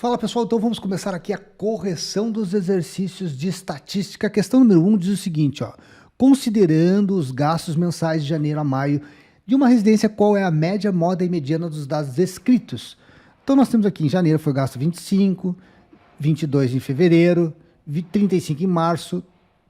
Fala pessoal, então vamos começar aqui a correção dos exercícios de estatística. A questão número 1 diz o seguinte, ó. Considerando os gastos mensais de janeiro a maio de uma residência, qual é a média, moda e mediana dos dados descritos? Então nós temos aqui em janeiro foi gasto 25, 22 em fevereiro, 35 em março,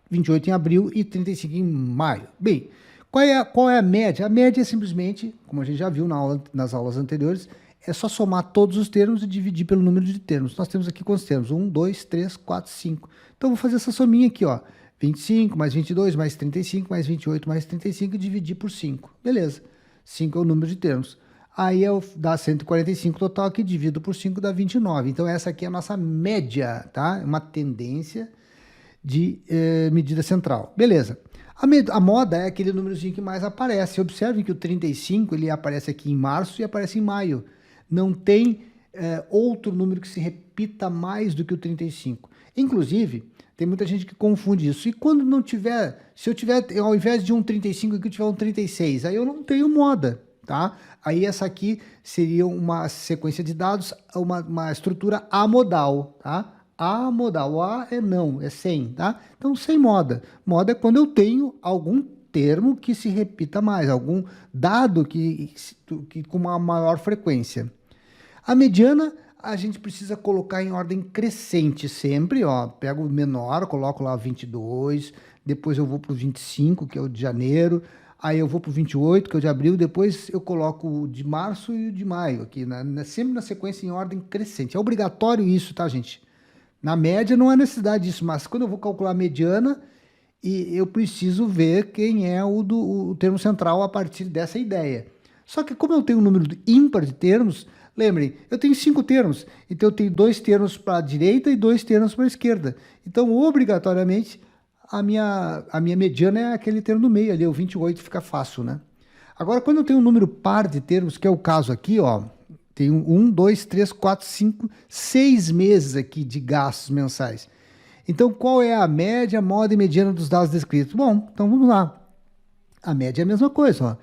28 em abril e 35 em maio. Bem, qual é a média? A média é simplesmente, como a gente já viu nas aulas anteriores, é só somar todos os termos e dividir pelo número de termos. Nós temos aqui quantos termos? 1, 2, 3, 4, 5. Então, vou fazer essa sominha aqui, ó. 25 mais 22 mais 35 mais 28 mais 35 e dividir por 5. Beleza. 5 é o número de termos. Aí dá 145 total, que divido por 5 dá 29. Então, essa aqui é a nossa média, tá? Uma tendência de medida central. Beleza. A moda é aquele númerozinho que mais aparece. Observem que o 35 ele aparece aqui em março e aparece em maio. Não tem outro número que se repita mais do que o 35. Inclusive, tem muita gente que confunde isso. E quando não tiver, se eu tiver, ao invés de um 35 aqui, eu tiver um 36, aí eu não tenho moda, tá? Aí essa aqui seria uma sequência de dados, uma estrutura amodal, tá? Amodal, A é não, é sem, tá? Então, sem moda. Moda é quando eu tenho algum termo que se repita mais, algum dado que com uma maior frequência. A mediana, a gente precisa colocar em ordem crescente sempre, ó. Pego o menor, coloco lá 22, depois eu vou para o 25, que é o de janeiro, aí eu vou para o 28, que é o de abril, depois eu coloco o de março e o de maio, aqui, sempre na sequência em ordem crescente. É obrigatório isso, tá, gente? Na média não há necessidade disso, mas quando eu vou calcular a mediana, eu preciso ver quem é o termo central a partir dessa ideia. Só que como eu tenho um número ímpar de termos, lembrem, eu tenho 5 termos, então eu tenho 2 termos para a direita e 2 termos para a esquerda. Então, obrigatoriamente, a minha mediana é aquele termo no meio ali, o 28 fica fácil, né? Agora, quando eu tenho um número par de termos, que é o caso aqui, ó, tem 1, 2, 3, 4, 5, 6 meses aqui de gastos mensais. Então, qual é a média, moda e mediana dos dados descritos? Bom, então vamos lá. A média é a mesma coisa, ó.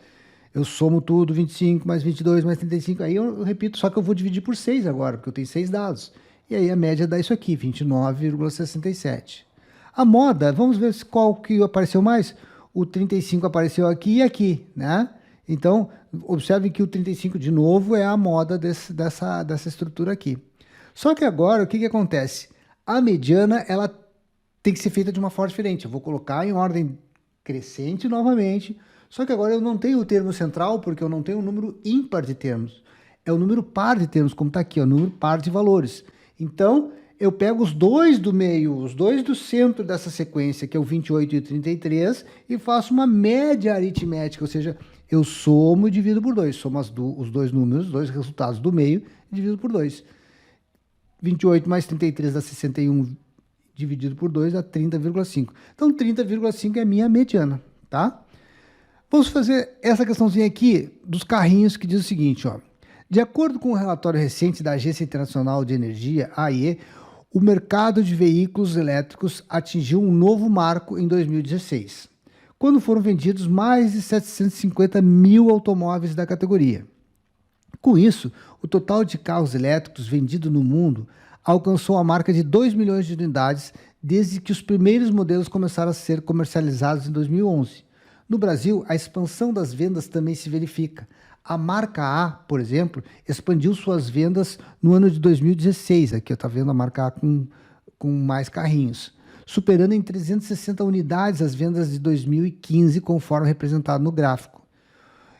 Eu somo tudo, 25 mais 22 mais 35, aí eu repito, só que eu vou dividir por 6 agora, porque eu tenho 6 dados. E aí a média dá isso aqui, 29,67. A moda, vamos ver qual que apareceu mais? O 35 apareceu aqui e aqui, né? Então, observem que o 35, de novo, é a moda dessa estrutura aqui. Só que agora, o que acontece? A mediana, ela tem que ser feita de uma forma diferente. Eu vou colocar em ordem crescente novamente, só que agora eu não tenho o termo central, porque eu não tenho um número ímpar de termos. É o número par de termos, como está aqui, ó, o número par de valores. Então, eu pego os dois do meio, os dois do centro dessa sequência, que é o 28 e o 33, e faço uma média aritmética, ou seja, eu somo e divido por 2. Somo os dois números, os dois resultados do meio, e divido por 2. 28 mais 33 dá 61, dividido por 2 dá 30,5. Então, 30,5 é a minha mediana, tá? Vamos fazer essa questãozinha aqui dos carrinhos, que diz o seguinte, ó. De acordo com o relatório recente da Agência Internacional de Energia, AIE, o mercado de veículos elétricos atingiu um novo marco em 2016, quando foram vendidos mais de 750 mil automóveis da categoria. Com isso, o total de carros elétricos vendidos no mundo alcançou a marca de 2 milhões de unidades desde que os primeiros modelos começaram a ser comercializados em 2011. No Brasil, a expansão das vendas também se verifica. A marca A, por exemplo, expandiu suas vendas no ano de 2016. Aqui eu estou vendo a marca A com mais carrinhos, superando em 360 unidades as vendas de 2015, conforme representado no gráfico.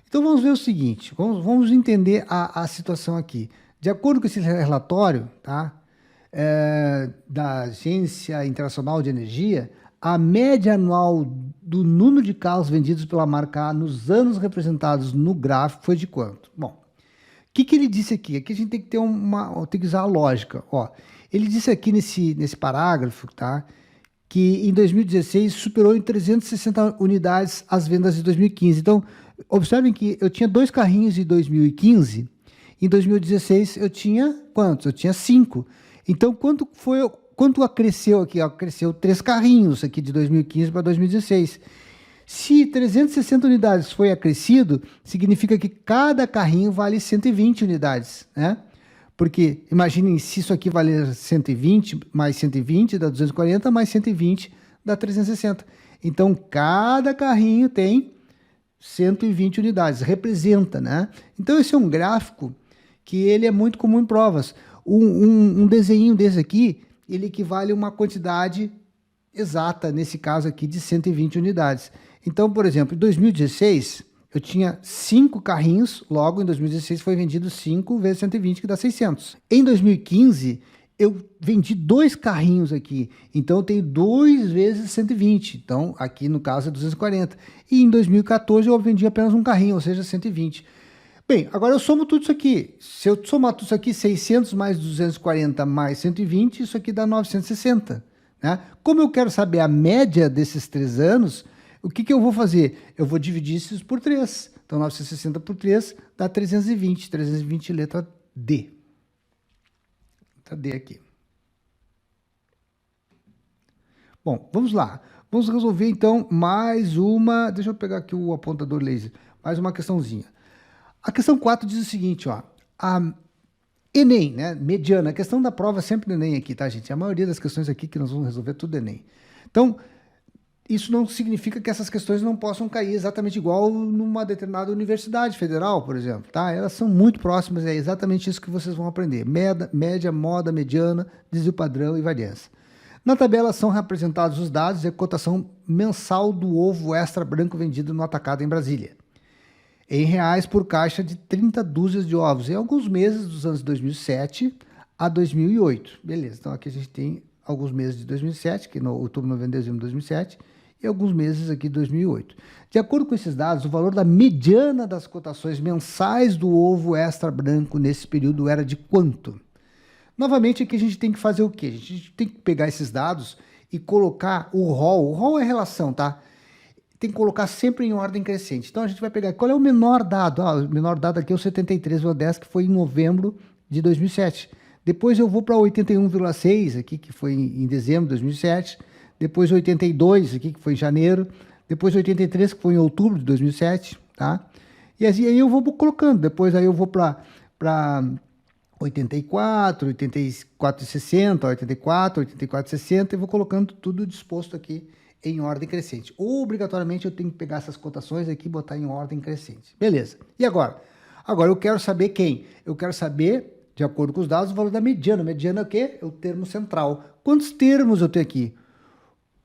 Então vamos ver o seguinte, vamos entender a situação aqui. De acordo com esse relatório, tá, da Agência Internacional de Energia, a média anual do número de carros vendidos pela marca A nos anos representados no gráfico foi de quanto? Bom, o que ele disse aqui? Aqui a gente tem que ter tem que usar a lógica. Ó, ele disse aqui nesse parágrafo, tá, que em 2016 superou em 360 unidades as vendas de 2015. Então, observem que eu tinha 2 carrinhos em 2015, em 2016 eu tinha quantos? Eu tinha 5. Então, quanto cresceu aqui? Ó, cresceu 3 carrinhos aqui de 2015 para 2016. Se 360 unidades foi acrescido, significa que cada carrinho vale 120 unidades, né? Porque imaginem se isso aqui valer 120, mais 120 dá 240, mais 120 dá 360. Então, cada carrinho tem 120 unidades, representa, né? Então, esse é um gráfico que ele é muito comum em provas. Um desenho desse aqui, ele equivale a uma quantidade exata, nesse caso aqui, de 120 unidades. Então, por exemplo, em 2016, eu tinha 5 carrinhos, logo em 2016 foi vendido 5 vezes 120, que dá 600. Em 2015, eu vendi 2 carrinhos aqui, então eu tenho 2 vezes 120, então aqui no caso é 240. E em 2014 eu vendi apenas um carrinho, ou seja, 120. Bem, agora eu somo tudo isso aqui. Se eu somar tudo isso aqui, 600 mais 240 mais 120, isso aqui dá 960. Né? Como eu quero saber a média desses 3 anos, o que eu vou fazer? Eu vou dividir isso por 3. Então, 960 por 3 dá 320. 320, letra D. Letra D aqui. Bom, vamos lá. Vamos resolver, então, mais uma... Deixa eu pegar aqui o apontador laser. Mais uma questãozinha. A questão 4 diz o seguinte, ó. A Enem, né? Mediana. A questão da prova é sempre no Enem aqui, tá, gente? A maioria das questões aqui que nós vamos resolver tudo Enem. Então, isso não significa que essas questões não possam cair exatamente igual numa determinada universidade federal, por exemplo, tá? Elas são muito próximas, é exatamente isso que vocês vão aprender. Média, moda, mediana, desvio padrão e variância. Na tabela são representados os dados e a cotação mensal do ovo extra branco vendido no atacado em Brasília. Em reais por caixa de 30 dúzias de ovos, em alguns meses dos anos 2007 a 2008. Beleza, então aqui a gente tem alguns meses de 2007, que no outubro, novembro, dezembro de 2007, e alguns meses aqui de 2008. De acordo com esses dados, o valor da mediana das cotações mensais do ovo extra branco nesse período era de quanto? Novamente, aqui a gente tem que fazer o quê? A gente tem que pegar esses dados e colocar o ROL. O ROL é relação, tá? Tem que colocar sempre em ordem crescente. Então, a gente vai pegar qual é o menor dado. O menor dado aqui é o 73,10, que foi em novembro de 2007. Depois eu vou para 81,6 aqui, que foi em dezembro de 2007. Depois 82 aqui, que foi em janeiro. Depois 83, que foi em outubro de 2007, tá? E assim, aí eu vou colocando. Depois aí eu vou para 84, 84,60, 84, 84,60 e vou colocando tudo disposto aqui em ordem crescente. Obrigatoriamente eu tenho que pegar essas cotações aqui e botar em ordem crescente. Beleza. E agora? Agora eu quero saber quem? Eu quero saber, de acordo com os dados, o valor da mediana. Mediana é o quê? É o termo central. Quantos termos eu tenho aqui?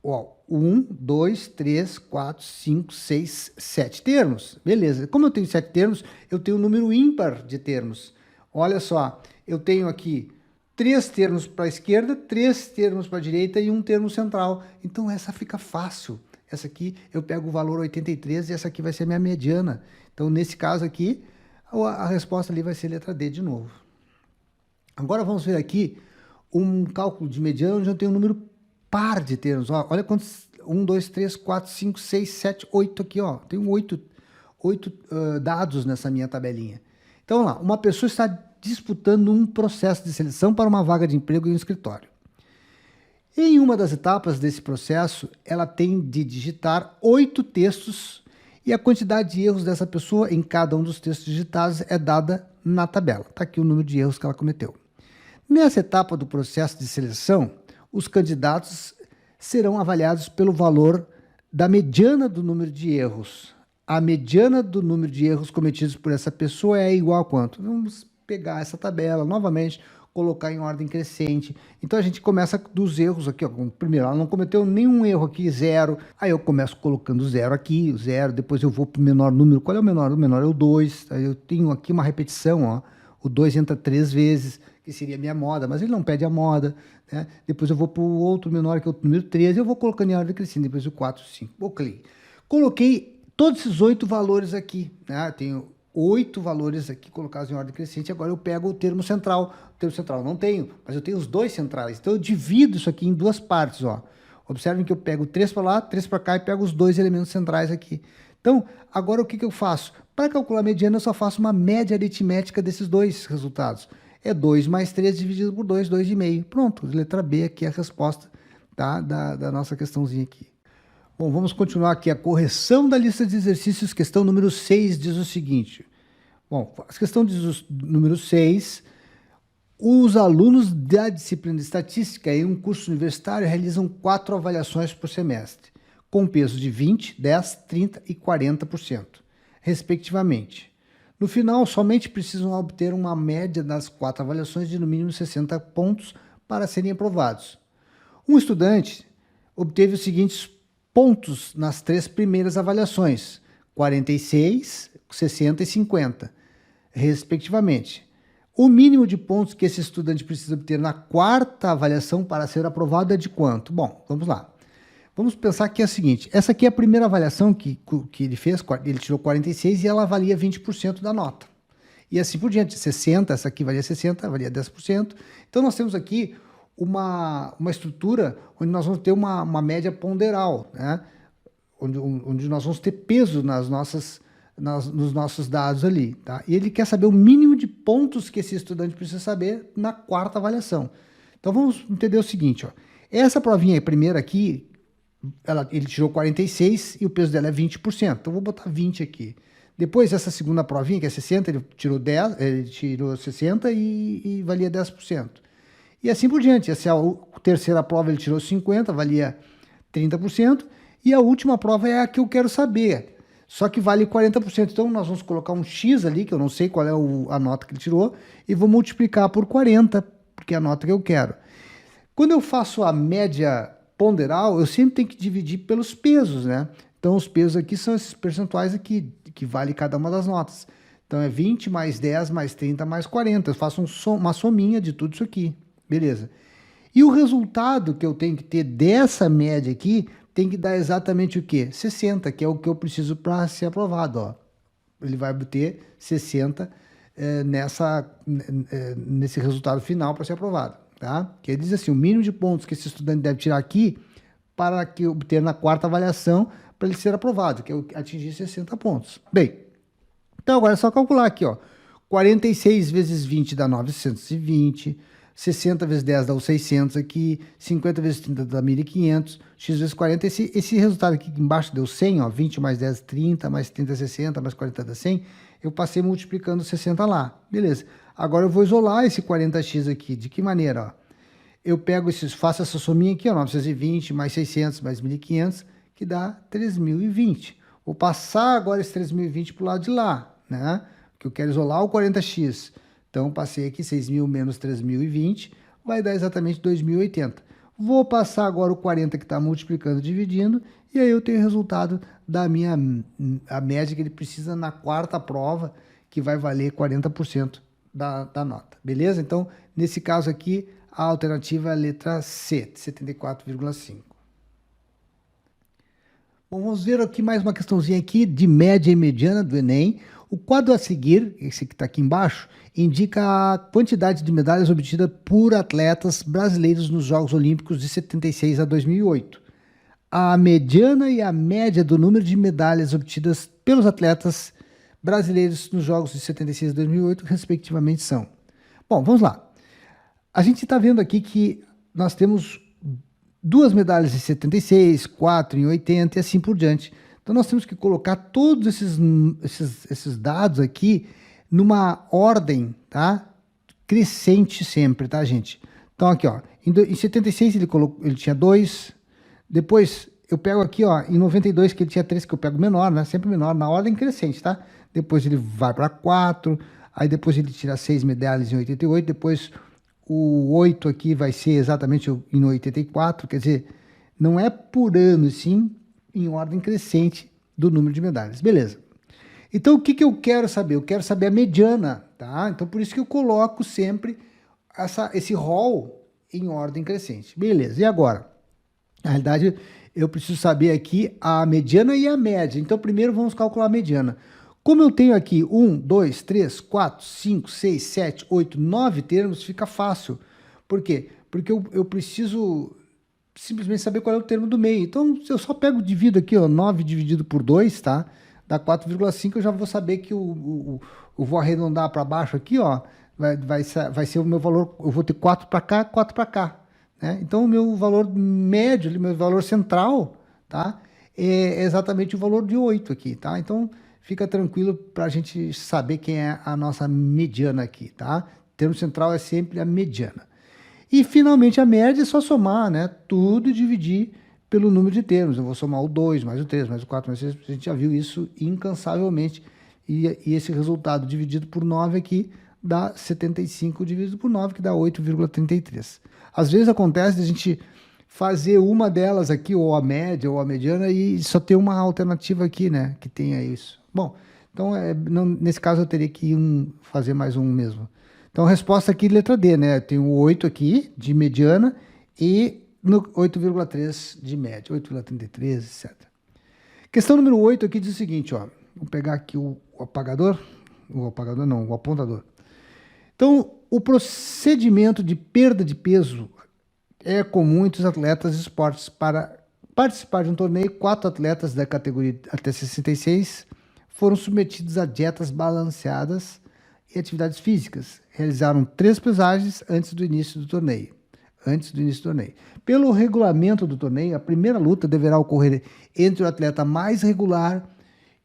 Ó, 1, 2, 3, 4, 5, 6, 7 termos. Beleza. Como eu tenho 7 termos, eu tenho um número ímpar de termos. Olha só, eu tenho aqui 3 termos para a esquerda, 3 termos para a direita e um termo central. Então essa fica fácil. Essa aqui eu pego o valor 83 e essa aqui vai ser a minha mediana. Então nesse caso aqui, a resposta ali vai ser letra D de novo. Agora vamos ver aqui um cálculo de mediana onde eu tenho um número par de termos. Ó, olha quantos, 1, 2, 3, 4, 5, 6, 7, 8 aqui, ó. Tenho 8 dados nessa minha tabelinha. Então vamos lá, uma pessoa está disputando um processo de seleção para uma vaga de emprego em um escritório. Em uma das etapas desse processo, ela tem de digitar 8 textos e a quantidade de erros dessa pessoa em cada um dos textos digitados é dada na tabela. Está aqui o número de erros que ela cometeu. Nessa etapa do processo de seleção, os candidatos serão avaliados pelo valor da mediana do número de erros. A mediana do número de erros cometidos por essa pessoa é igual a quanto? Vamos pegar essa tabela novamente, colocar em ordem crescente. Então a gente começa dos erros aqui, ó. Primeiro, ela não cometeu nenhum erro aqui, 0. Aí eu começo colocando 0 aqui, o 0. Depois eu vou para o menor número. Qual é o menor? O menor é o 2. Aí eu tenho aqui uma repetição, ó. O 2 entra 3 vezes, que seria a minha moda, mas ele não pede a moda, né? Depois eu vou para o outro menor, que é o número 3. Eu vou colocando em ordem crescente. Depois o 4, 5. Ok. Coloquei todos esses 8 valores aqui, né? Eu tenho 8 valores aqui colocados em ordem crescente. Agora eu pego o termo central. O termo central eu não tenho, mas eu tenho os 2 centrais. Então eu divido isso aqui em 2 partes, ó. Observem que eu pego 3 para lá, 3 para cá e pego os 2 elementos centrais aqui. Então, agora o que eu faço? Para calcular a mediana, eu só faço uma média aritmética desses 2 resultados. É 2 mais 3 dividido por 2, 2,5. Pronto, letra B aqui é a resposta, tá? da nossa questãozinha aqui. Bom, vamos continuar aqui. A correção da lista de exercícios, questão número 6, diz o seguinte. Bom, a questão diz o número 6, Os alunos da disciplina de estatística em um curso universitário realizam 4 avaliações por semestre, com peso de 20, 10, 30 e 40%, respectivamente. No final, somente precisam obter uma média das 4 avaliações de no mínimo 60 pontos para serem aprovados. Um estudante obteve os seguintes pontos nas 3 primeiras avaliações: 46, 60 e 50, respectivamente. O mínimo de pontos que esse estudante precisa obter na 4ª avaliação para ser aprovado é de quanto? Bom, vamos lá. Vamos pensar que é o seguinte: essa aqui é a primeira avaliação que ele fez, ele tirou 46 e ela avalia 20% da nota. E assim por diante, 60, essa aqui valia 60, valia 10%. Então nós temos aqui uma estrutura onde nós vamos ter uma média ponderal, né? Onde nós vamos ter peso nos nossos dados ali, tá? E ele quer saber o mínimo de pontos que esse estudante precisa saber na 4ª avaliação. Então vamos entender o seguinte, ó. Essa provinha primeira aqui, ele tirou 46 e o peso dela é 20%. Então vou botar 20 aqui. Depois essa segunda provinha, que é 60, ele tirou 10, ele tirou 60 e valia 10%. E assim por diante. Essa é a terceira prova, ele tirou 50, valia 30%. E a última prova é a que eu quero saber, só que vale 40%. Então nós vamos colocar um X ali, que eu não sei qual é a nota que ele tirou, e vou multiplicar por 40, porque é a nota que eu quero. Quando eu faço a média ponderal, eu sempre tenho que dividir pelos pesos, né? Então os pesos aqui são esses percentuais aqui, que vale cada uma das notas. Então é 20 mais 10 mais 30 mais 40. Eu faço uma sominha de tudo isso aqui. Beleza. E o resultado que eu tenho que ter dessa média aqui tem que dar exatamente o quê? 60, que é o que eu preciso para ser aprovado, ó. Ele vai obter 60 nesse resultado final para ser aprovado, tá? Que ele diz assim, o mínimo de pontos que esse estudante deve tirar aqui para que obter na 4ª avaliação para ele ser aprovado, que é atingir 60 pontos. Bem, então agora é só calcular aqui, ó. 46 vezes 20 dá 920, 60 vezes 10 dá os 600 aqui, 50 vezes 30 dá 1.500, x vezes 40, esse resultado aqui embaixo deu 100, ó, 20 mais 10, 30, mais 30, 60, mais 40 dá 100, eu passei multiplicando 60 lá, beleza. Agora eu vou isolar esse 40x aqui, de que maneira, ó? Eu pego faço essa sominha aqui, ó, 920 mais 600 mais 1.500, que dá 3.020. Vou passar agora esse 3.020 para o lado de lá, né? Porque eu quero isolar o 40x. Então, passei aqui 6.000 menos 3.020, vai dar exatamente 2.080. Vou passar agora o 40 que está multiplicando, dividindo, e aí eu tenho o resultado da a média que ele precisa na 4ª prova, que vai valer 40% da nota. Beleza? Então, nesse caso aqui, a alternativa é a letra C, 74,5. Bom, vamos ver aqui mais uma questãozinha aqui de média e mediana do Enem. O quadro a seguir, esse que está aqui embaixo, indica a quantidade de medalhas obtidas por atletas brasileiros nos Jogos Olímpicos de 76 a 2008. A mediana e a média do número de medalhas obtidas pelos atletas brasileiros nos Jogos de 76 a 2008, respectivamente, são. Bom, vamos lá. A gente está vendo aqui que nós temos 2 medalhas em 76, 4 em 80 e assim por diante. Então nós temos que colocar todos esses dados aqui numa ordem, tá? Crescente sempre, tá, gente? Então aqui, ó, em 76 ele tinha 2, depois eu pego aqui, ó, em 92 que ele tinha 3, que eu pego menor, né? Sempre menor, na ordem crescente, tá? Depois ele vai para 4, aí depois ele tira 6 medalhas em 88, depois o 8 aqui vai ser exatamente em 84, quer dizer, não é por ano, sim em ordem crescente do número de medalhas. Beleza. Então, o que eu quero saber? Eu quero saber a mediana, tá? Então, por isso que eu coloco sempre esse rol em ordem crescente. Beleza. E agora? Na realidade, eu preciso saber aqui a mediana e a média. Então, primeiro vamos calcular a mediana. Como eu tenho aqui 1, 2, 3, 4, 5, 6, 7, 8, 9 termos, fica fácil. Por quê? Porque eu preciso simplesmente saber qual é o termo do meio. Então, se eu só pego e divido aqui, ó, 9 dividido por 2, tá? Dá 4,5, eu já vou saber que eu vou arredondar para baixo aqui, ó, vai ser o meu valor, eu vou ter 4 para cá, 4 para cá, né? Então, o meu valor médio, meu valor central, tá? É exatamente o valor de 8 aqui, tá? Então, fica tranquilo para a gente saber quem é a nossa mediana aqui, tá? termo central é sempre a mediana. E, finalmente, a média é só somar, né? Tudo e dividir pelo número de termos. Eu vou somar o 2, mais o 3, mais o 4, mais o 6. A gente já viu isso incansavelmente. E esse resultado dividido por 9 aqui dá 75 dividido por 9, que dá 8,33. Às vezes acontece de a gente fazer uma delas aqui, ou a média, ou a mediana, e só ter uma alternativa aqui, né? Que tenha isso. Bom, então, nesse caso eu teria que fazer mais um mesmo. Então, a resposta aqui, letra D, né? Tem o 8 aqui, de mediana, e no 8,3 de média, 8,33, etc. Questão número 8 aqui diz o seguinte, ó. Vou pegar aqui o apagador. O apagador não, o apontador. Então, o procedimento de perda de peso é comum entre os atletas de esportes. Para participar de um torneio, 4 atletas da categoria até 66 foram submetidos a dietas balanceadas e atividades físicas. Realizaram 3 pesagens antes do início do torneio. Pelo regulamento do torneio, a primeira luta deverá ocorrer entre o atleta mais regular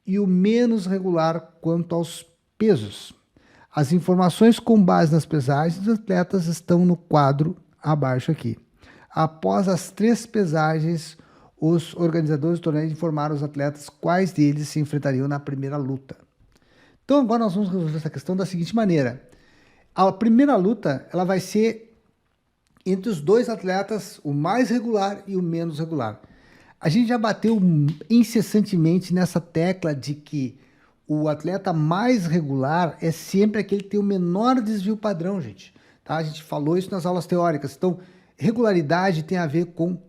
e o menos regular quanto aos pesos. As informações com base nas pesagens dos atletas estão no quadro abaixo aqui. Após as 3 pesagens, os organizadores do torneio informaram os atletas quais deles se enfrentariam na primeira luta. Então agora nós vamos resolver essa questão da seguinte maneira. A primeira luta ela vai ser entre os 2 atletas, o mais regular e o menos regular. A gente já bateu incessantemente nessa tecla de que o atleta mais regular é sempre aquele que tem o menor desvio padrão, gente. Tá? A gente falou isso nas aulas teóricas. Então, regularidade tem a ver com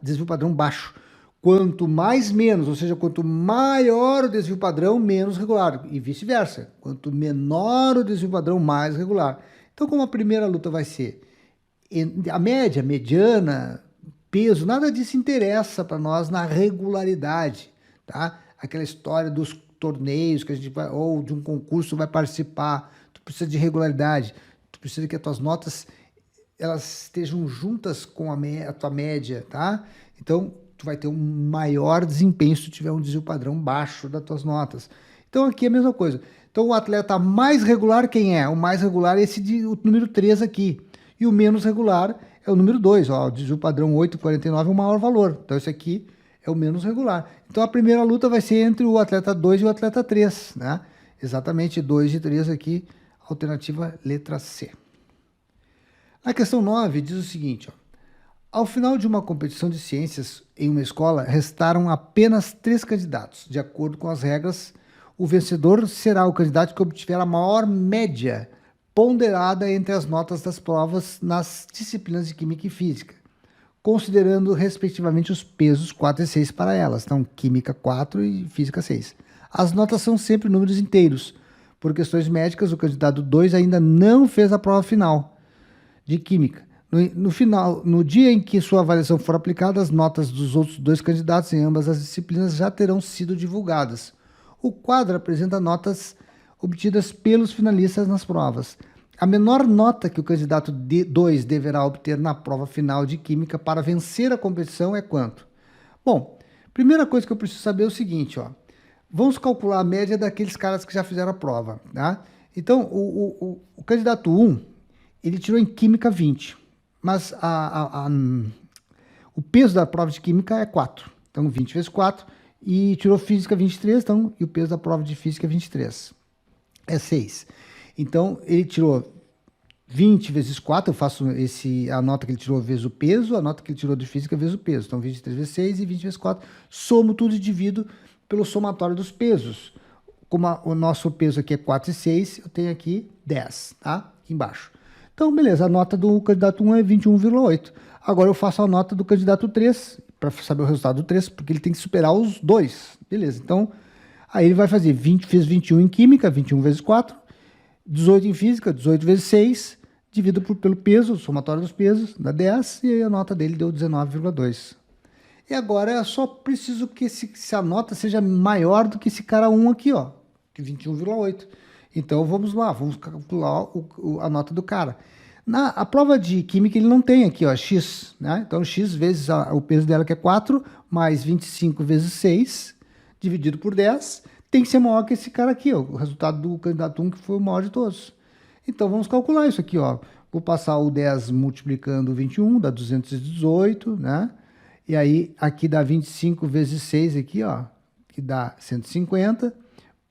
desvio padrão baixo. Quanto mais menos, ou seja, quanto maior o desvio padrão, menos regular. E vice-versa. Quanto menor o desvio padrão, mais regular. Então, como a primeira luta vai ser a média, mediana, peso, nada disso interessa para nós na regularidade, tá? Aquela história dos torneios que a gente vai, ou de um concurso vai participar, tu precisa de regularidade, tu precisa que as tuas notas elas estejam juntas com a tua média, tá? Então, tu vai ter um maior desempenho se tu tiver um desvio padrão baixo das tuas notas. Então, aqui é a mesma coisa. Então, o atleta mais regular, quem é? O mais regular é o número 3 aqui. E o menos regular é o número 2, ó, o desvio padrão 8,49 é o maior valor. Então, esse aqui é o menos regular. Então, a primeira luta vai ser entre o atleta 2 e o atleta 3, né? Exatamente 2 e 3 aqui, alternativa letra C. A questão 9 diz o seguinte, ó. Ao final de uma competição de ciências em uma escola, restaram apenas 3 candidatos. De acordo com as regras, o vencedor será o candidato que obtiver a maior média ponderada entre as notas das provas nas disciplinas de Química e Física, considerando respectivamente os pesos 4 e 6 para elas. Então, Química 4 e Física 6. As notas são sempre números inteiros. Por questões médicas, o candidato 2 ainda não fez a prova final de Química. No dia em que sua avaliação for aplicada, as notas dos outros 2 candidatos em ambas as disciplinas já terão sido divulgadas. O quadro apresenta notas obtidas pelos finalistas nas provas. A menor nota que o candidato 2 deverá obter na prova final de Química para vencer a competição é quanto? Bom, primeira coisa que eu preciso saber é o seguinte, ó. Vamos calcular a média daqueles caras que já fizeram a prova, tá? Então, o candidato 1, ele tirou em Química 20, mas o peso da prova de Química é 4. Então, 20 vezes 4, e tirou Física 23, então, e o peso da prova de Física é 23. É 6. Então, ele tirou 20 vezes 4, eu faço a nota que ele tirou vezes o peso, a nota que ele tirou de Física vezes o peso. Então, 23 vezes 6 e 20 vezes 4. Somo tudo e divido pelo somatório dos pesos. Como o nosso peso aqui é 4 e 6, eu tenho aqui 10, tá? Aqui embaixo. Então, beleza, a nota do candidato 1 é 21,8. Agora eu faço a nota do candidato 3, para saber o resultado do 3, porque ele tem que superar os 2. Beleza, então, aí ele vai fazer 20 vezes 21 em Química, 21 vezes 4, 18 em Física, 18 vezes 6, dividido pelo peso, somatório dos pesos, dá 10, e aí a nota dele deu 19,2. E agora eu só preciso que se a nota seja maior do que esse cara 1 aqui, ó, que 21,8. Então vamos lá, vamos calcular a nota do cara. A prova de Química ele não tem aqui, ó, X, né? Então X vezes o peso dela que é 4, mais 25 vezes 6, dividido por 10, tem que ser maior que esse cara aqui, ó, o resultado do candidato 1 que foi o maior de todos. Então, vamos calcular isso aqui, ó. Vou passar o 10 multiplicando o 21, dá 218, né? E aí, aqui dá 25 vezes 6 aqui, ó, que dá 150.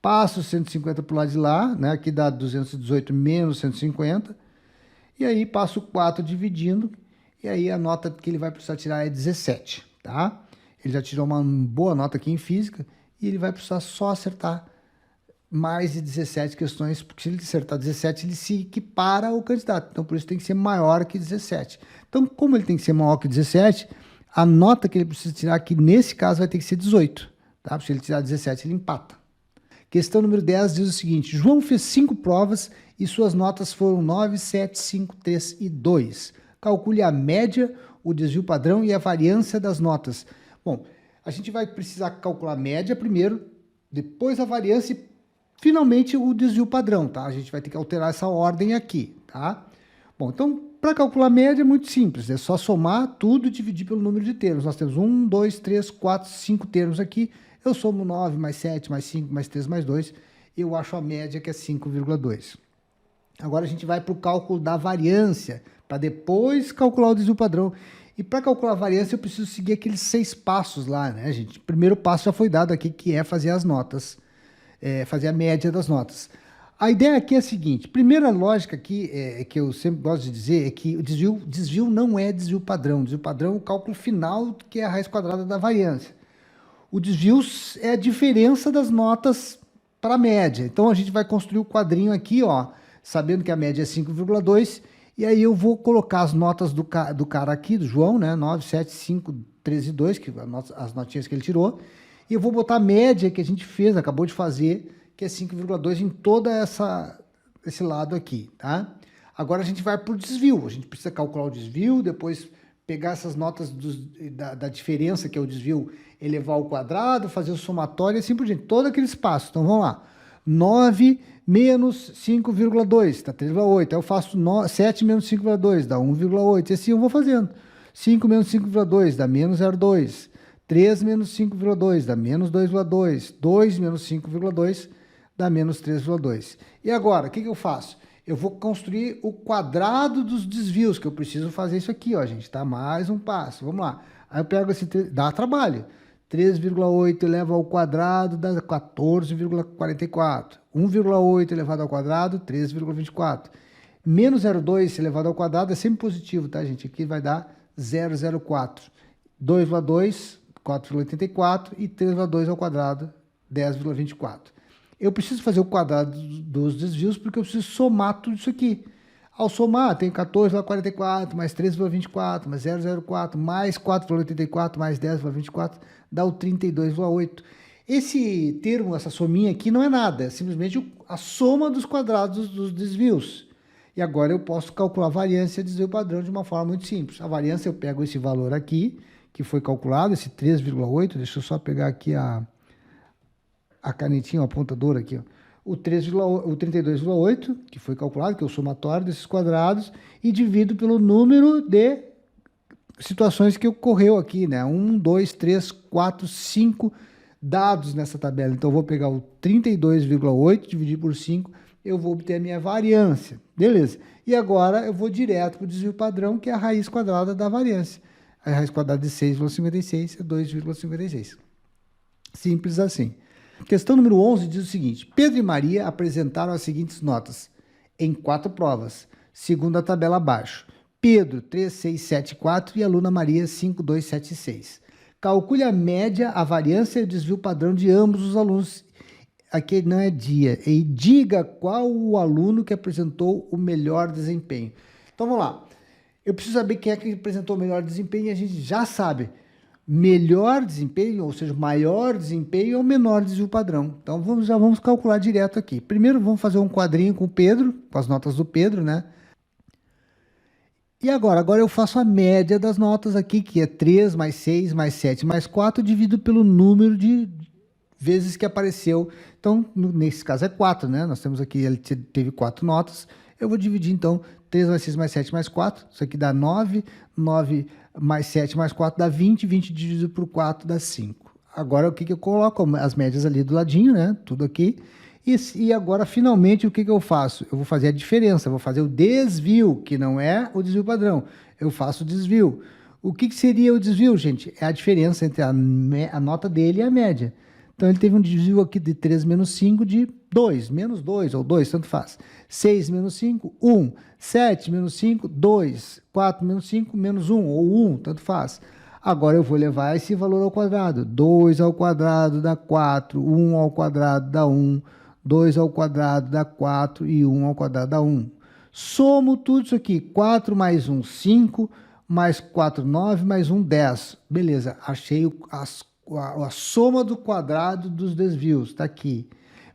Passo 150 para o lado de lá, né? Aqui dá 218 menos 150. E aí, passo o 4 dividindo. E aí, a nota que ele vai precisar tirar é 17, tá? Ele já tirou uma boa nota aqui em física. E ele vai precisar só acertar mais de 17 questões, porque se ele acertar 17, ele se equipara ao candidato. Então, por isso tem que ser maior que 17. Então, como ele tem que ser maior que 17, a nota que ele precisa tirar aqui, nesse caso, vai ter que ser 18. Tá? Se ele tirar 17, ele empata. Questão número 10 diz o seguinte: João fez 5 provas e suas notas foram 9, 7, 5, 3 e 2. Calcule a média, o desvio padrão e a variância das notas. Bom, a gente vai precisar calcular a média primeiro, depois a variância e finalmente o desvio padrão, tá? A gente vai ter que alterar essa ordem aqui, tá? Bom, então, para calcular a média é muito simples, é só somar tudo e dividir pelo número de termos. Nós temos 1, 2, 3, 4, 5 termos aqui. Eu somo 9 mais 7 mais 5 mais 3 mais 2. Eu acho a média que é 5,2. Agora a gente vai para o cálculo da variância, para depois calcular o desvio padrão. E para calcular a variância eu preciso seguir aqueles 6 passos lá, né, gente? O primeiro passo já foi dado aqui, que é fazer as notas, fazer a média das notas. A ideia aqui é a seguinte: primeira lógica aqui, que eu sempre gosto de dizer, é que o desvio não é desvio padrão. Desvio padrão é o cálculo final, que é a raiz quadrada da variância. O desvio é a diferença das notas para a média. Então, a gente vai construir o quadrinho aqui, ó, sabendo que a média é 5,2, e aí eu vou colocar as notas do cara aqui, do João, né, 9, 7, 5, 3 e 2, que as notinhas que ele tirou, e eu vou botar a média que a gente fez, acabou de fazer, que é 5,2 em todo esse lado aqui, tá? Agora a gente vai para o desvio, a gente precisa calcular o desvio, depois pegar essas notas da diferença, que é o desvio, elevar ao quadrado, fazer o somatório e assim por diante, todo aquele espaço. Então vamos lá, 9 menos 5,2, dá 3,8, aí eu faço 7 menos 5,2, dá 1,8, e assim eu vou fazendo. 5 menos 5,2 dá menos 0,2, 3 menos 5,2 dá menos 2,2, 2 menos 5,2 dá menos 3,2. E agora, o que eu faço? Eu vou construir o quadrado dos desvios, que eu preciso fazer isso aqui, ó, gente, tá? Mais um passo, vamos lá. Aí eu pego esse, dá trabalho. 3,8 elevado ao quadrado dá 14,44. 1,8 elevado ao quadrado, 3,24. Menos 0,2 elevado ao quadrado é sempre positivo, tá, gente? Aqui vai dar 0,04. 2,2, 4,84 e 3,2 ao quadrado, 10,24. Eu preciso fazer o quadrado dos desvios porque eu preciso somar tudo isso aqui. Ao somar, tem 14,44, mais 3,24, mais 0,04, mais 4,84, mais 10,24, dá o 32,8. Esse termo, essa sominha aqui, não é nada, é simplesmente a soma dos quadrados dos desvios. E agora eu posso calcular a variância e desvio padrão de uma forma muito simples. A variância, eu pego esse valor aqui, que foi calculado, esse 3,8, deixa eu só pegar aqui a canetinha, o apontador aqui, ó. O 32,8, que foi calculado, que é o somatório desses quadrados, e divido pelo número de situações que ocorreu aqui, né? 1, 2, 3, 4, 5 dados nessa tabela. Então, eu vou pegar o 32,8, dividir por 5, eu vou obter a minha variância. Beleza. E agora, eu vou direto para o desvio padrão, que é a raiz quadrada da variância. A raiz quadrada de 6,56 é 2,56. Simples assim. Questão número 11 diz o seguinte: Pedro e Maria apresentaram as seguintes notas em 4 provas, segundo a tabela abaixo. Pedro, 3,674 e a aluna Maria, 5,276. Calcule a média, a variância e o desvio padrão de ambos os alunos. Aqui não é dia. E diga qual o aluno que apresentou o melhor desempenho. Então, vamos lá. Eu preciso saber quem é que apresentou o melhor desempenho e a gente já sabe. Melhor desempenho, ou seja, maior desempenho ou menor desvio padrão. Então, já vamos calcular direto aqui. Primeiro, vamos fazer um quadrinho com o Pedro, com as notas do Pedro, né? E agora eu faço a média das notas aqui, que é 3 mais 6 mais 7 mais 4, dividido pelo número de vezes que apareceu. Então, nesse caso é 4, né? Nós temos aqui, ele teve 4 notas. Eu vou dividir, então, 3 mais 6 mais 7 mais 4. Isso aqui dá 9. 9 mais 7 mais 4 dá 20. 20 dividido por 4 dá 5. Agora, o que eu coloco? As médias ali do ladinho, né? Tudo aqui. E agora, finalmente, o que eu faço? Eu vou fazer a diferença, vou fazer o desvio, que não é o desvio padrão. Eu faço o desvio. O que seria o desvio, gente? É a diferença entre a nota dele e a média. Então, ele teve um desvio aqui de 3 menos 5 de 2, menos 2 ou 2, tanto faz. 6 menos 5, 1. 7 menos 5, 2. 4 menos 5, menos 1 ou 1, tanto faz. Agora eu vou levar esse valor ao quadrado. 2 ao quadrado dá 4, 1 ao quadrado dá 1, 2 ao quadrado dá 4 e 1 ao quadrado dá 1. Somo tudo isso aqui. 4 mais 1, 5, mais 4, 9, mais 1, 10. Beleza, achei a soma do quadrado dos desvios, está aqui.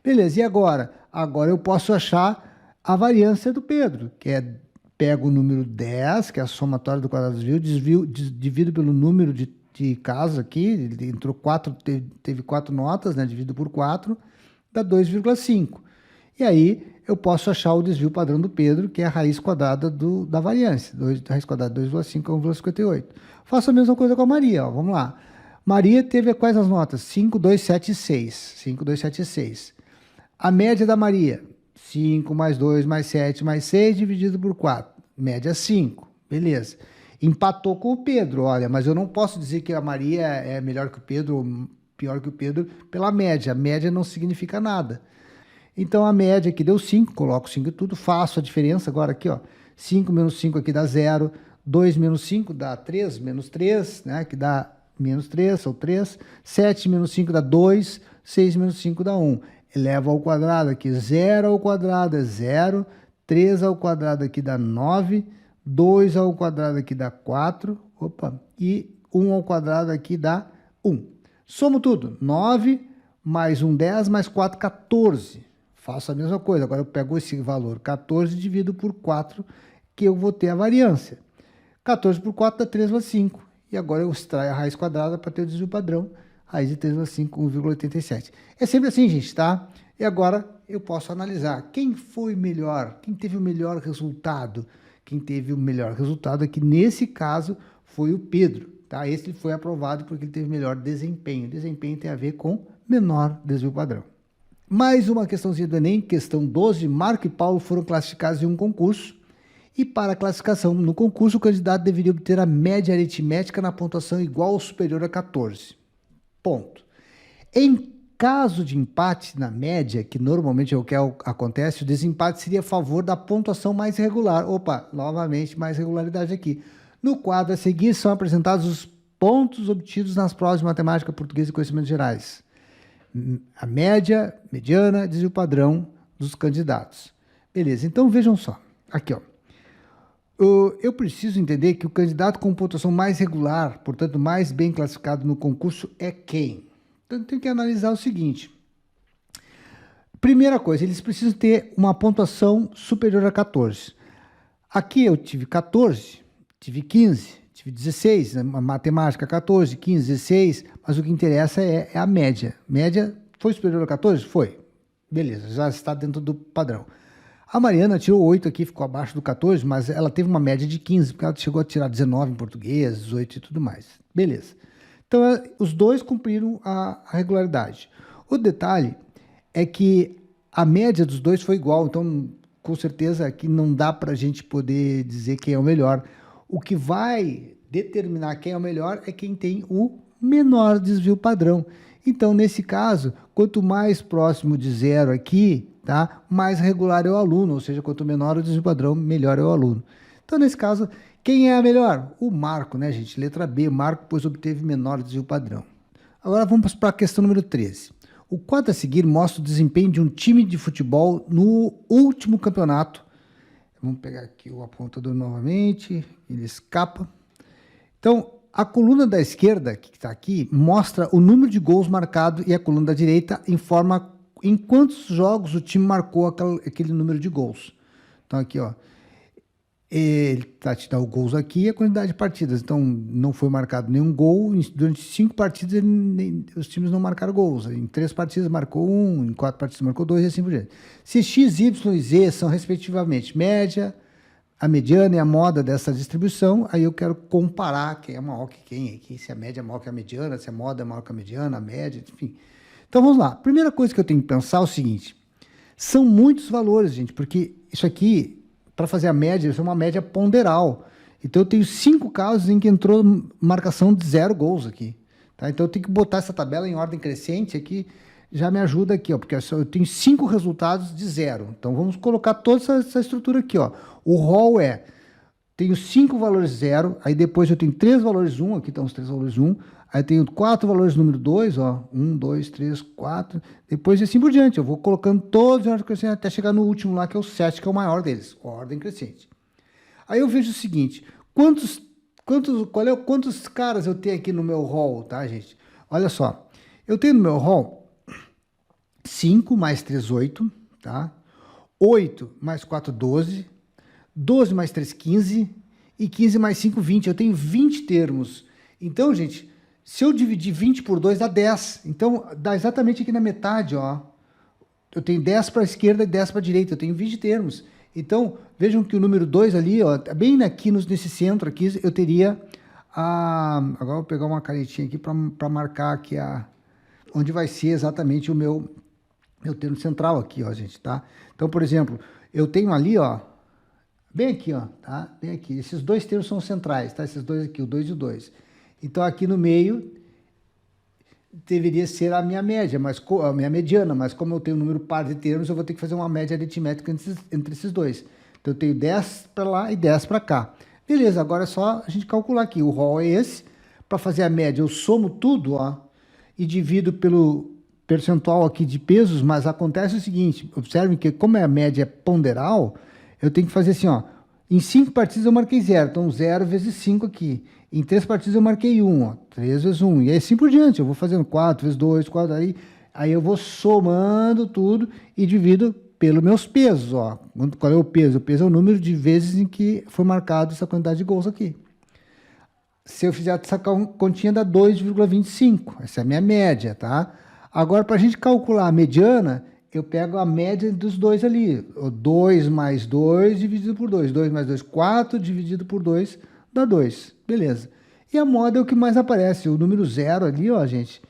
Beleza, e agora? Agora eu posso achar a variância do Pedro, que é, pego o número 10, que é a somatória do quadrado do desvio, divido pelo número de casos aqui, ele entrou 4, teve 4 notas, né, dividido por 4, dá 2,5. E aí eu posso achar o desvio padrão do Pedro, que é a raiz quadrada da variância. Raiz quadrada de 2,5 é 1,58. Faço a mesma coisa com a Maria, ó, vamos lá. Maria teve quais as notas? 5, 2, 7 e 6. 5, 2, 7 e 6. A média da Maria, 5 mais 2 mais 7 mais 6 dividido por 4. Média 5. Beleza. Empatou com o Pedro, olha, mas eu não posso dizer que a Maria é melhor que o Pedro ou pior que o Pedro pela média. A média não significa nada. Então a média aqui deu 5, coloco 5 e tudo, faço a diferença agora aqui, ó. 5 menos 5 aqui dá 0, 2 menos 5 dá 3, menos 3, né, que dá menos 3, ou 3, 7 menos 5 dá 2, 6 menos 5 dá 1. Eleva ao quadrado aqui, 0 ao quadrado é 0, 3 ao quadrado aqui dá 9, 2 ao quadrado aqui dá 4, opa, e 1 ao quadrado aqui dá 1. Somo tudo, 9 mais 1, 10, mais 4, 14. Faço a mesma coisa, agora eu pego esse valor 14 e divido por 4, que eu vou ter a variância. 14 por 4 dá 3,5. E agora eu extraio a raiz quadrada para ter o desvio padrão. Raiz de 3,5, 1,87. É sempre assim, gente, tá? E agora eu posso analisar quem foi melhor, quem teve o melhor resultado. Quem teve o melhor resultado aqui, nesse caso, foi o Pedro, tá? Esse foi aprovado porque ele teve melhor desempenho. Desempenho tem a ver com menor desvio padrão. Mais uma questãozinha do Enem, questão 12. Marco e Paulo foram classificados em um concurso. E para a classificação no concurso, o candidato deveria obter a média aritmética na pontuação igual ou superior a 14. Ponto. Em caso de empate na média, que normalmente é o que acontece, o desempate seria a favor da pontuação mais regular. Opa, novamente, mais regularidade aqui. No quadro a seguir são apresentados os pontos obtidos nas provas de matemática, português e conhecimentos gerais. A média, mediana, desvio padrão dos candidatos. Beleza, então vejam só. Aqui, ó. Eu preciso entender que o candidato com pontuação mais regular, portanto, mais bem classificado no concurso, é quem? Então, tem que analisar o seguinte. Primeira coisa, eles precisam ter uma pontuação superior a 14. Aqui eu tive 14, tive 15, tive 16, matemática 14, 15, 16, mas o que interessa é a média. Média foi superior a 14? Foi. Beleza, já está dentro do padrão. A Mariana tirou 8 aqui, ficou abaixo do 14, mas ela teve uma média de 15, porque ela chegou a tirar 19 em português, 18 e tudo mais. Beleza. Então, os dois cumpriram a regularidade. O detalhe é que a média dos dois foi igual, então, com certeza, aqui não dá para a gente poder dizer quem é o melhor. O que vai determinar quem é o melhor é quem tem o menor desvio padrão. Então, nesse caso, quanto mais próximo de 0 aqui, tá, mais regular é o aluno, ou seja, quanto menor o desvio padrão, melhor é o aluno. Então, nesse caso, quem é a melhor? O Marco, né, gente? Letra B, Marco, pois obteve menor desvio padrão. Agora vamos para a questão número 13. O quadro a seguir mostra o desempenho de um time de futebol no último campeonato. Vamos pegar aqui o apontador novamente, ele escapa. Então, a coluna da esquerda, que está aqui, mostra o número de gols marcado e a coluna da direita informa em quantos jogos o time marcou aquele número de gols. Então, aqui, ó, ele tá te dando gols aqui e a quantidade de partidas. Então, não foi marcado nenhum gol. Durante 5 partidas, os times não marcaram gols. Em 3 partidas marcou 1, em 4 partidas marcou 2 e assim por diante. Se X, Y e Z são, respectivamente, média, a mediana e a moda dessa distribuição, aí eu quero comparar quem é maior que quem aqui, se a média é maior que a mediana, se a moda é maior que a mediana, a média, enfim. Então, vamos lá. Primeira coisa que eu tenho que pensar é o seguinte. São muitos valores, gente, porque isso aqui, para fazer a média, isso é uma média ponderal. Então eu tenho 5 casos em que entrou marcação de 0 gols aqui. Tá? Então eu tenho que botar essa tabela em ordem crescente aqui, já me ajuda aqui, ó, porque eu tenho 5 resultados de 0. Então vamos colocar toda essa estrutura aqui, ó. O rol tenho 5 valores 0, aí depois eu tenho 3 valores 1, aqui estão os 3 valores 1, aí tenho 4 valores número 2, ó, 1, 2, 3, 4, depois assim por diante, eu vou colocando todos em ordem crescente até chegar no último lá, que é o 7, que é o maior deles, ordem crescente. Aí eu vejo o seguinte, quantos caras eu tenho aqui no meu rol, tá, gente? Olha só, eu tenho no meu rol 5 mais 3, 8, tá? 8 mais 4, 12, 12 mais 3, 15, e 15 mais 5, 20. Eu tenho 20 termos. Então, gente, se eu dividir 20 por 2, dá 10. Então, dá exatamente aqui na metade, ó. Eu tenho 10 para a esquerda e 10 para a direita. Eu tenho 20 termos. Então, vejam que o número 2 ali, ó, bem aqui nesse centro aqui, eu teria a... Agora eu vou pegar uma canetinha aqui para marcar aqui onde vai ser exatamente o meu termo central aqui, ó, gente, tá? Então, por exemplo, eu tenho ali, ó, bem aqui, ó, tá? Bem aqui. Esses dois termos são centrais, tá? Esses dois aqui, o 2 e o 2. Então, aqui no meio deveria ser a minha média, a minha mediana, mas como eu tenho um número par de termos, eu vou ter que fazer uma média aritmética entre esses dois. Então, eu tenho 10 para lá e 10 para cá. Beleza, agora é só a gente calcular aqui. O rol é esse. Para fazer a média, eu somo tudo, ó, e divido pelo percentual aqui de pesos, mas acontece o seguinte, observem que como a média é ponderal, eu tenho que fazer assim, ó, em 5 partidas eu marquei 0, então 0 vezes 5 aqui. Em 3 partidas eu marquei 1, ó, 3 vezes 1, e assim por diante, eu vou fazendo 4 vezes 2, 4, aí eu vou somando tudo e divido pelos meus pesos, ó. Qual é o peso? O peso é o número de vezes em que foi marcado essa quantidade de gols aqui. Se eu fizer essa continha, dá 2,25, essa é a minha média, tá? Agora, para a gente calcular a mediana, eu pego a média dos dois ali. 2 mais 2 dividido por 2. 2 mais 2, 4 dividido por 2 dá 2. Beleza. E a moda é o que mais aparece. O número 0 ali, ó, gente,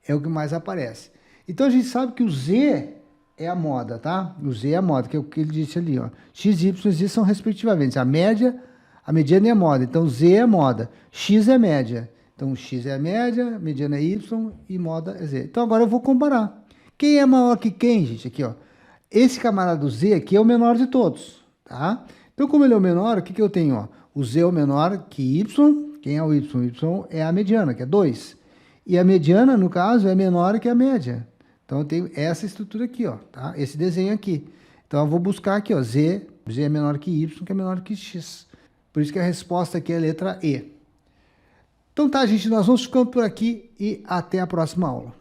é o que mais aparece. Então, a gente sabe que o Z é a moda, tá? O Z é a moda, que é o que ele disse ali, ó. X, Y e Z são respectivamente a média, a mediana e a moda. Então, Z é moda. X é média. Então, X é a média, mediana é Y e moda é Z. Então, agora eu vou comparar. Quem é maior que quem, gente? Aqui, ó. Esse camarada do Z aqui é o menor de todos, tá? Então, como ele é o menor, o que eu tenho, ó? O Z é o menor que Y. Quem é o Y? O Y é a mediana, que é 2. E a mediana, no caso, é menor que a média. Então, eu tenho essa estrutura aqui, ó, tá? Esse desenho aqui. Então, eu vou buscar aqui, ó, Z. Z é menor que Y, que é menor que X. Por isso que a resposta aqui é a letra E. Então tá, gente, nós vamos ficando por aqui e até a próxima aula.